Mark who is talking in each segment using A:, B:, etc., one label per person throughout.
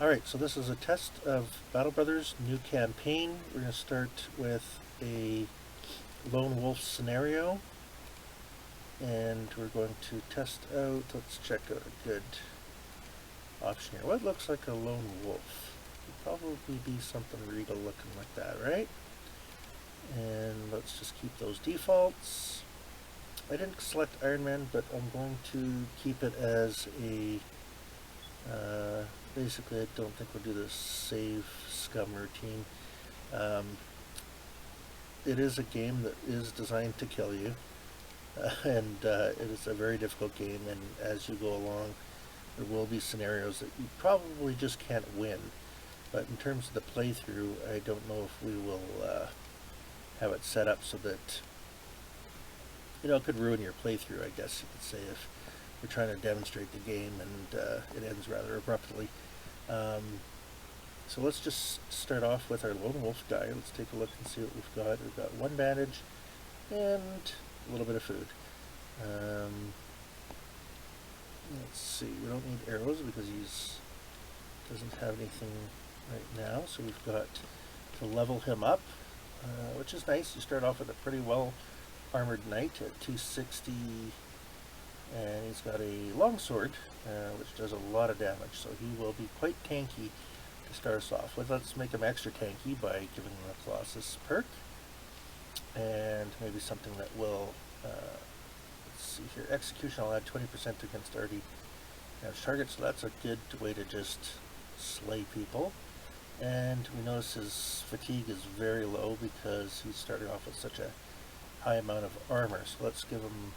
A: Alright, so this is a test of Battle Brothers new campaign. We're going to start with a lone wolf scenario, and we're going to test out, let's check out a good option here. What looks like a lone wolf? Could probably be something regal looking like that, right? And let's just keep those defaults. I didn't select Iron Man, but I'm going to keep it as a basically, I don't think we'll do the save scum routine. Um, it is a game that is designed to kill you, and it is a very difficult game. And as you go along, there will be scenarios that you probably just can't win. But in terms of the playthrough, I don't know if we will have it set up so that it could ruin your playthrough. I guess you could say if we're trying to demonstrate the game and it ends rather abruptly. Um, so let's just start off with our lone wolf guy. Let's take a look and see what we've got. We've got one bandage and a little bit of food. Let's see. We don't need arrows because he's doesn't have anything right now. So we've got to level him up, which is nice. You start off with a pretty well armored knight at 260, and he's got a longsword, which does a lot of damage. So he will be quite tanky to start us off with. Let's make him extra tanky by giving him a Colossus perk, and maybe something that will, let's see here, execution. I'll add 20% against already damaged targets, so that's a good way to just slay people. And we notice his fatigue is very low because he's starting off with such a high amount of armor. So let's give him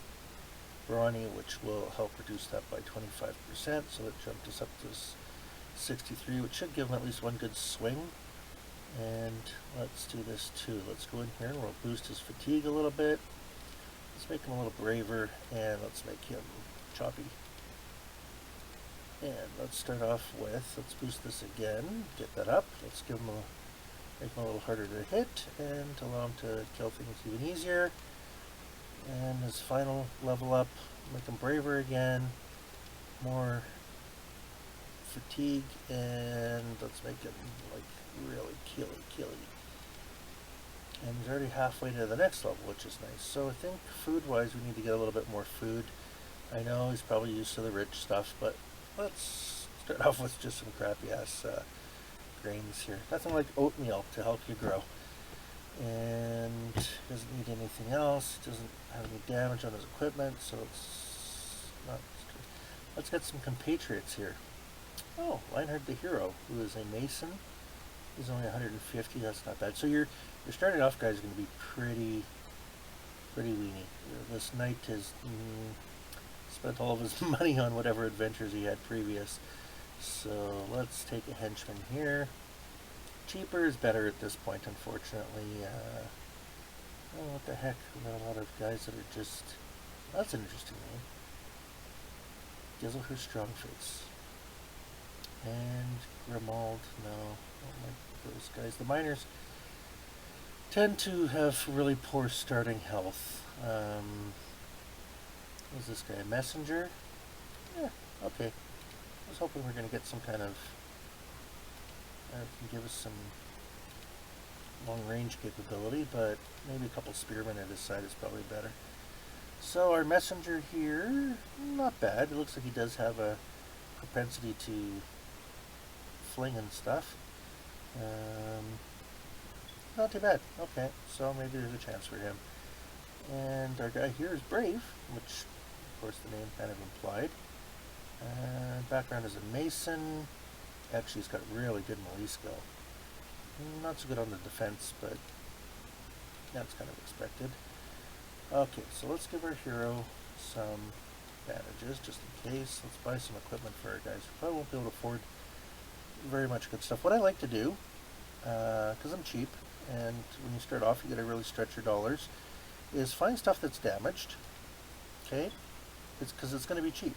A: brawny, which will help reduce that by 25%. So that jumped us up to 63, which should give him at least one good swing. And let's do this too. Let's go in here and we'll boost his fatigue a little bit. Let's make him a little braver, and let's make him choppy. And let's start off with, let's boost this again, get that up. Let's give him make him a little harder to hit and allow him to kill things even easier. And his final level up, make him braver again, more fatigue, and let's make him like really killy. And he's already halfway to the next level, which is nice. So I think food-wise, we need to get a little bit more food. I know he's probably used to the rich stuff, but let's start off with just some crappy-ass grains here. Nothing like oatmeal to help you grow. And doesn't need anything else. Doesn't have any damage on his equipment, so it's not. Let's get some compatriots here. Oh, Lionheart the Hero, who is a mason. He's only 150. That's not bad. So your starting off guy is going to be pretty weenie. This knight has spent all of his money on whatever adventures he had previous. So let's take a henchman here. Cheaper is better at this point, unfortunately. Oh, what the heck? We got a lot of guys that are just. That's an interesting name. Gizzle her strong face. And Grimald, no, don't like those guys. The miners tend to have really poor starting health. Who's this guy? A messenger? Yeah, okay. I was hoping we are going to get some kind of. Can give us some long range capability, but maybe a couple spearmen at his side is probably better. So our messenger here, not bad. It looks like he does have a propensity to fling and stuff. Not too bad. Okay, so maybe there's a chance for him. And our guy here is brave, which of course the name kind of implied. Background is a mason. Actually, he's got really good melee skill. Not so good on the defense, but that's kind of expected. Okay, so let's give our hero some bandages, just in case. Let's buy some equipment for our guys. We probably won't be able to afford very much good stuff. What I like to do, because I'm cheap, and when you start off you gotta really stretch your dollars, is find stuff that's damaged, okay? It's because it's going to be cheap.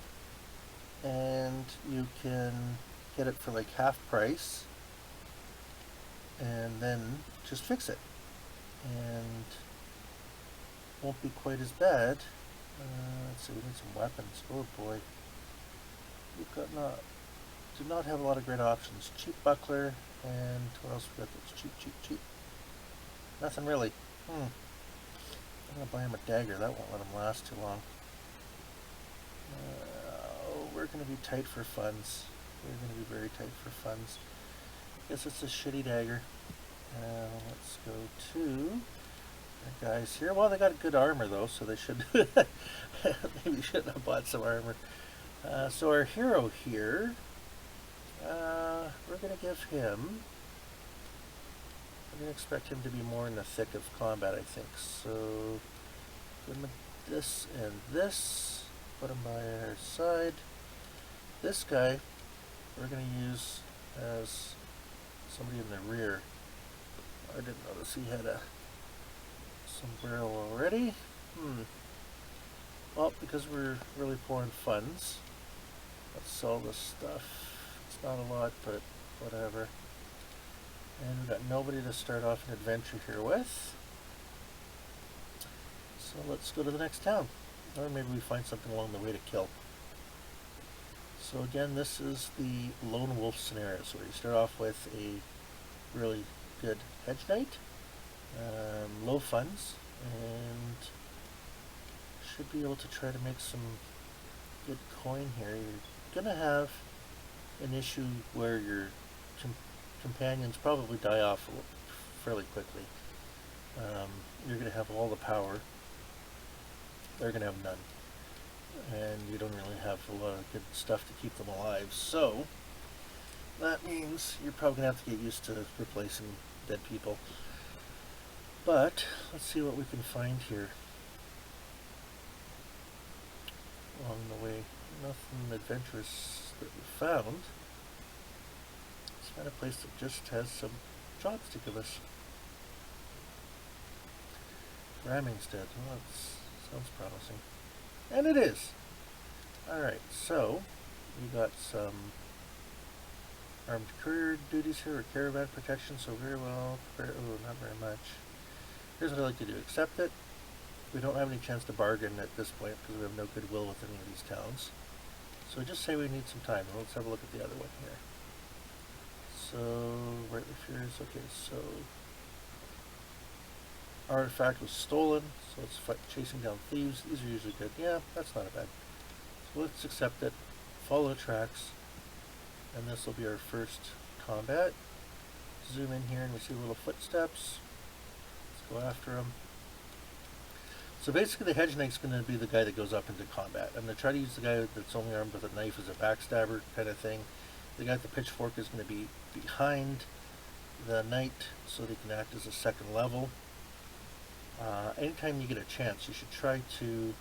A: And you can get it for like half price, and then just fix it, and won't be quite as bad. Let's see, we need some weapons. Oh boy, we've got not do not have a lot of great options. Cheap buckler, and what else we got that's cheap? Nothing really. I'm gonna buy him a dagger. That won't let him last too long. We're gonna be tight for funds. We're gonna be very tight for funds. Guess it's a shitty dagger. Let's go to our guys here. Well, they got good armor though, so they should maybe shouldn't have bought some armor. So our hero here, we're gonna give him. We're gonna expect him to be more in the thick of combat, I think. So give him this and this. Put him by our side. This guy, we're gonna use as somebody in the rear. I didn't notice he had a sombrero already. Well, because we're really poor in funds, let's sell this stuff. It's not a lot, but whatever. And we've got nobody to start off an adventure here with. So let's go to the next town. Or maybe we find something along the way to kill. So again, this is the lone wolf scenario. So you start off with a really good hedge knight, low funds, and should be able to try to make some good coin here. You're gonna have an issue where your companions probably die off fairly quickly. You're gonna have all the power. They're gonna have none, and you don't really have a lot of good stuff to keep them alive. So that means you're probably gonna have to get used to replacing dead people. But let's see what we can find here along the way. Nothing adventurous that we found. Let's find a place that just has some jobs to give us. Ramming's dead. Well, that sounds promising. And it is. Alright, so we got some armed courier duties here, or caravan protection, so very well prepared. Oh, not very much. Here's what I like to do. Accept it. We don't have any chance to bargain at this point because we have no goodwill with any of these towns. So just say we need some time. Let's have a look at the other one here. So, right with fears. Okay, so artifact was stolen, so let's fight chasing down thieves. These are usually good. Yeah, that's not a bad. So let's accept it. Follow the tracks. And this will be our first combat. Zoom in here and we see little footsteps. Let's go after them. So basically the hedge knight's going to be the guy that goes up into combat. I'm going to try to use the guy that's only armed with a knife as a backstabber kind of thing. The guy with the pitchfork is going to be behind the knight so they can act as a second level. Anytime you get a chance, you should try to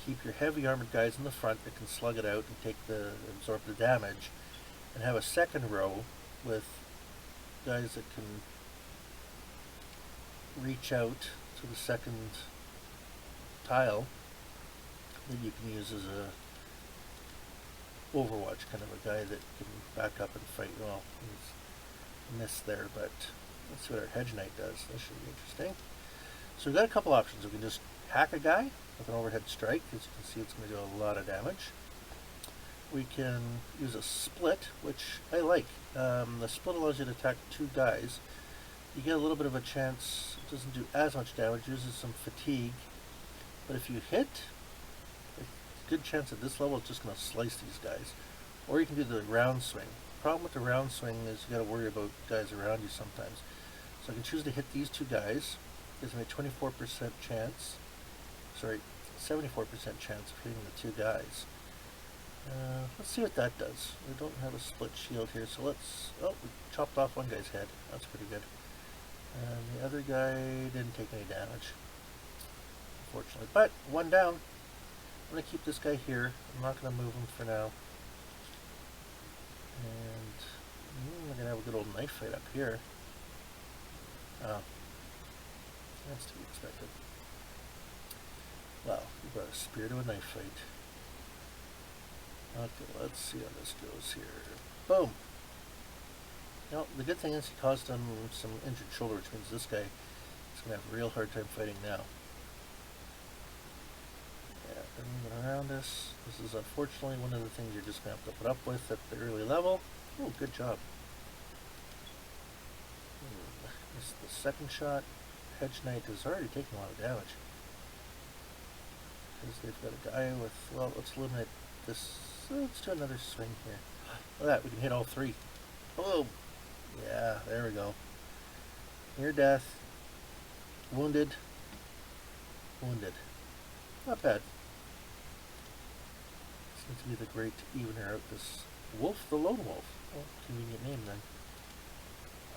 A: keep your heavy armored guys in the front that can slug it out and absorb the damage, and have a second row with guys that can reach out to the second tile that you can use as a Overwatch kind of a guy that can back up and fight. Well, he's missed there, but let's see what our hedge knight does. This should be interesting. So we've got a couple options. We can just hack a guy with an overhead strike. As you can see, it's going to do a lot of damage. We can use a split, which I like. The split allows you to attack two guys. You get a little bit of a chance. It doesn't do as much damage. Uses some fatigue. But if you hit, it's a good chance at this level it's just going to slice these guys. Or you can do the round swing. The problem with the round swing is you got to worry about guys around you sometimes. So I can choose to hit these two guys. Gives me a 24% chance. Sorry, 74% chance of hitting the two guys. Let's see what that does. We don't have a split shield here, so let's... Oh, we chopped off one guy's head. That's pretty good. And the other guy didn't take any damage, unfortunately. But, one down. I'm going to keep this guy here. I'm not going to move him for now. And we're going to have a good old knife fight up here. Oh. That's to be expected. Well, we brought a spear to a knife fight. Okay, let's see how this goes here. Boom! Now, the good thing is he caused him some injured shoulder, which means this guy is going to have a real hard time fighting now. Yeah, they're moving around us. this. This is unfortunately one of the things you're just going to have to put up with at the early level. Oh, good job. This is the second shot. Hedge Knight is already taking a lot of damage. Because they've got a guy with, well, let's eliminate this. Let's do another swing here. Look at that, we can hit all three. Oh, yeah, there we go. Near death. Wounded. Wounded. Not bad. Seems to be the great evener out. This wolf, the lone wolf. Oh, convenient name then.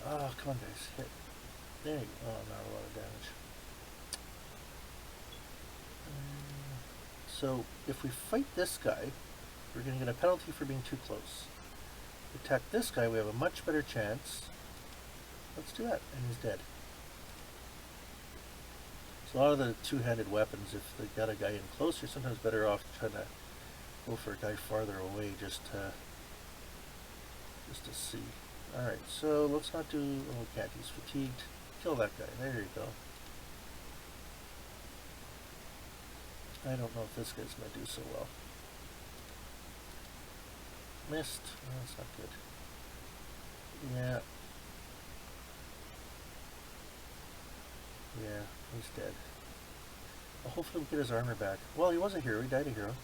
A: Oh, come on guys, hit. There you go. Oh, not a lot of damage. So, if we fight this guy, we're going to get a penalty for being too close. If we attack this guy, we have a much better chance. Let's do that, and he's dead. So a lot of the two-handed weapons, if they got a guy in close, you're sometimes better off trying to go for a guy farther away just to see. Alright, so let's not do, oh, we can't, he's fatigued. Kill that guy, there you go. I don't know if this guy's going to do so well. Missed, oh, that's not good. Yeah. Yeah, he's dead. Well, hopefully we get his armor back. Well, he was a hero, he died a hero.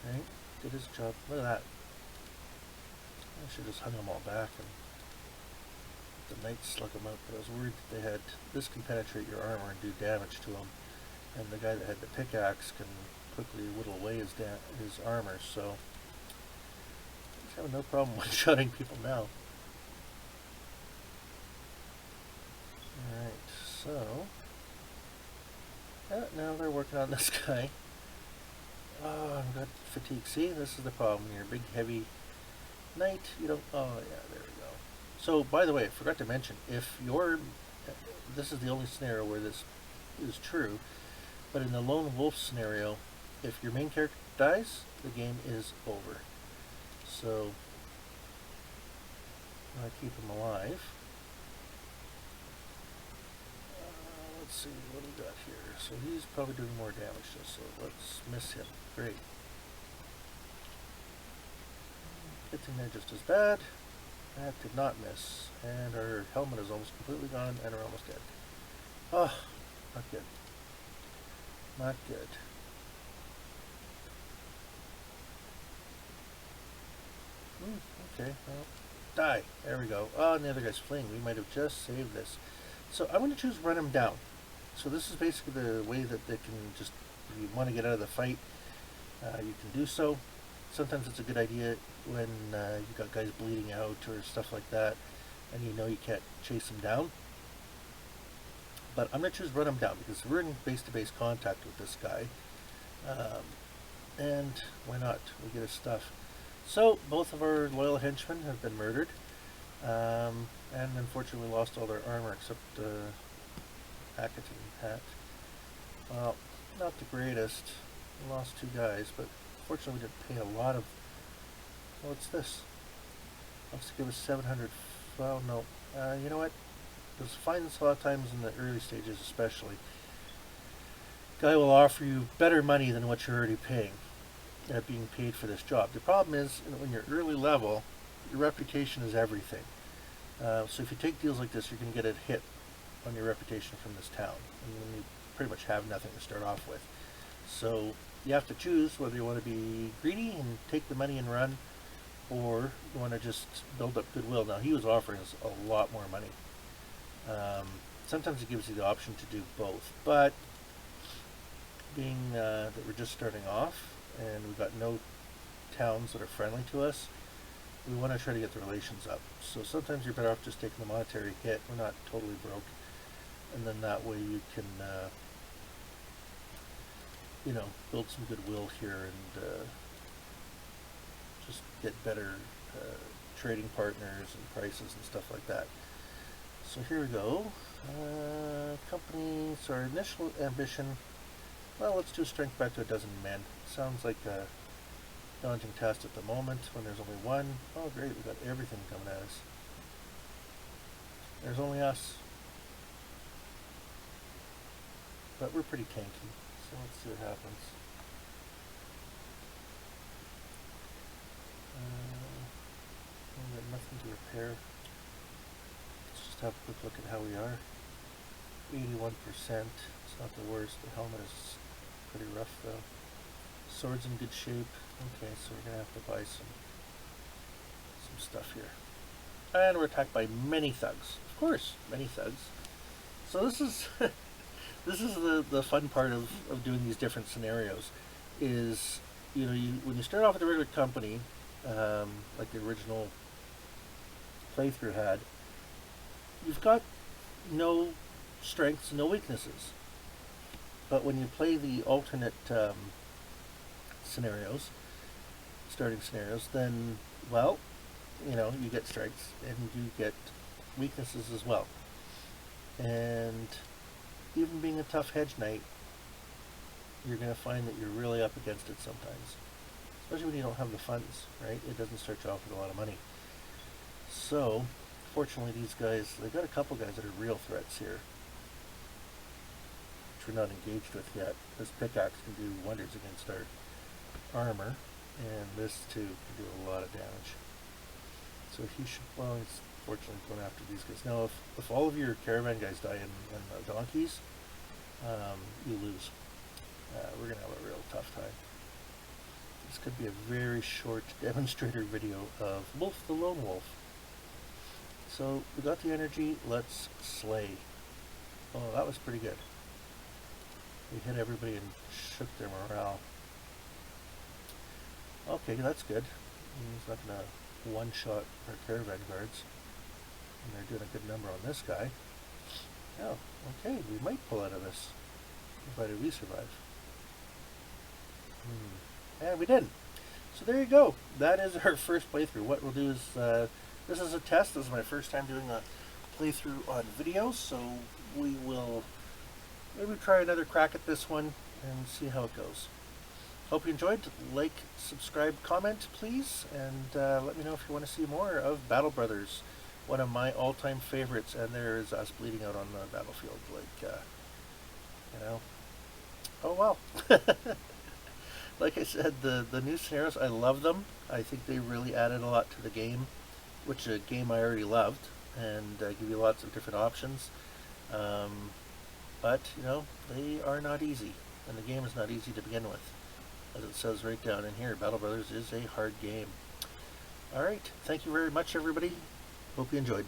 A: Right, did his job. Look at that. I should have just hung them all back and let the knights slug them out, but I was worried that they had, this can penetrate your armor and do damage to him, and the guy that had the pickaxe can quickly whittle away his armor, so he's having no problem one-shotting people now. Alright, so now they're working on this guy. Oh, I've got fatigue. See, this is the problem. You're a big, heavy knight. You don't. Oh, yeah, there we go. So, by the way, I forgot to mention, if you're, this is the only scenario where this is true, but in the lone wolf scenario, if your main character dies, the game is over. So, I keep him alive. Let's see, what do we got here? So he's probably doing more damage, so let's miss him. Great. Hitting there just as bad. That did not miss. And our helmet is almost completely gone, and we're almost dead. Oh, not good. Not good. Okay, well, die. There we go. Oh, and the other guy's fleeing. We might have just saved this. So I'm going to choose run him down. So this is basically the way that they can just, if you want to get out of the fight, you can do so. Sometimes it's a good idea when you've got guys bleeding out or stuff like that, and you know you can't chase them down. But I'm going to choose run him down because we're in base-to-base contact with this guy. And why not? We get his stuff. So both of our loyal henchmen have been murdered. And unfortunately we lost all their armor except Akatin hat. Well, not the greatest. We lost two guys, but fortunately we didn't pay a lot of... What's this? Wants to give us 700... Well, no. You know what? You'll find this a lot of times in the early stages especially. Guy will offer you better money than what you're already paying. Being paid for this job. The problem is, when you're early level, your reputation is everything. So if you take deals like this, you're going to get a hit on your reputation from this town. And you pretty much have nothing to start off with. So you have to choose whether you want to be greedy and take the money and run, or you want to just build up goodwill. Now he was offering us a lot more money. Sometimes it gives you the option to do both, but being that we're just starting off and we've got no towns that are friendly to us, we want to try to get the relations up. So sometimes you're better off just taking the monetary hit. We're not totally broke, and then that way you can you know, build some goodwill here and just get better trading partners and prices and stuff like that. So here we go. Company, so our initial ambition, well, let's do strength back to 12 men. Sounds like a daunting task at the moment when there's only one. Oh great, we've got everything coming at us. There's only us. But we're pretty tanky, so let's see what happens. We've got nothing to repair. Let's just have a quick look at how we are. 81%. It's not the worst. The helmet is pretty rough though. Sword's in good shape. Okay, so we're gonna have to buy some stuff here. And we're attacked by many thugs. Of course, many thugs. So this is this is the fun part of doing these different scenarios. Is when you start off with a regular company, like the original playthrough had, you've got no strengths, no weaknesses. But when you play the alternate scenarios, starting scenarios, then, well, you get strengths and you get weaknesses as well. And even being a tough hedge knight, you're going to find that you're really up against it sometimes. Especially when you don't have the funds, right? It doesn't start you off with a lot of money. So, fortunately these guys, they've got a couple guys that are real threats here, which we're not engaged with yet. This pickaxe can do wonders against our armor, and this too can do a lot of damage. So he should, well, he's fortunately going after these guys. Now, if all of your caravan guys die in donkeys, you lose. We're going to have a real tough time. This could be a very short demonstrator video of Wolf the Lone Wolf. So we got the energy, let's slay. Oh, that was pretty good. We hit everybody and shook their morale. Okay, that's good. He's not going to one-shot our caravan guards. And they're doing a good number on this guy. Oh, okay, we might pull out of this, provided we survive. And we didn't. So there you go. That is our first playthrough. What we'll do is, this is a test. This is my first time doing a playthrough on video, so we will maybe try another crack at this one and see how it goes. Hope you enjoyed. Like, subscribe, comment, please, and let me know if you want to see more of Battle Brothers, one of my all-time favorites. And there is us bleeding out on the battlefield, like, oh well. Like I said, the new scenarios, I love them. I think they really added a lot to the game, which is a game I already loved, and give you lots of different options. But, they are not easy, and the game is not easy to begin with. As it says right down in here, Battle Brothers is a hard game. Alright, thank you very much, everybody. Hope you enjoyed.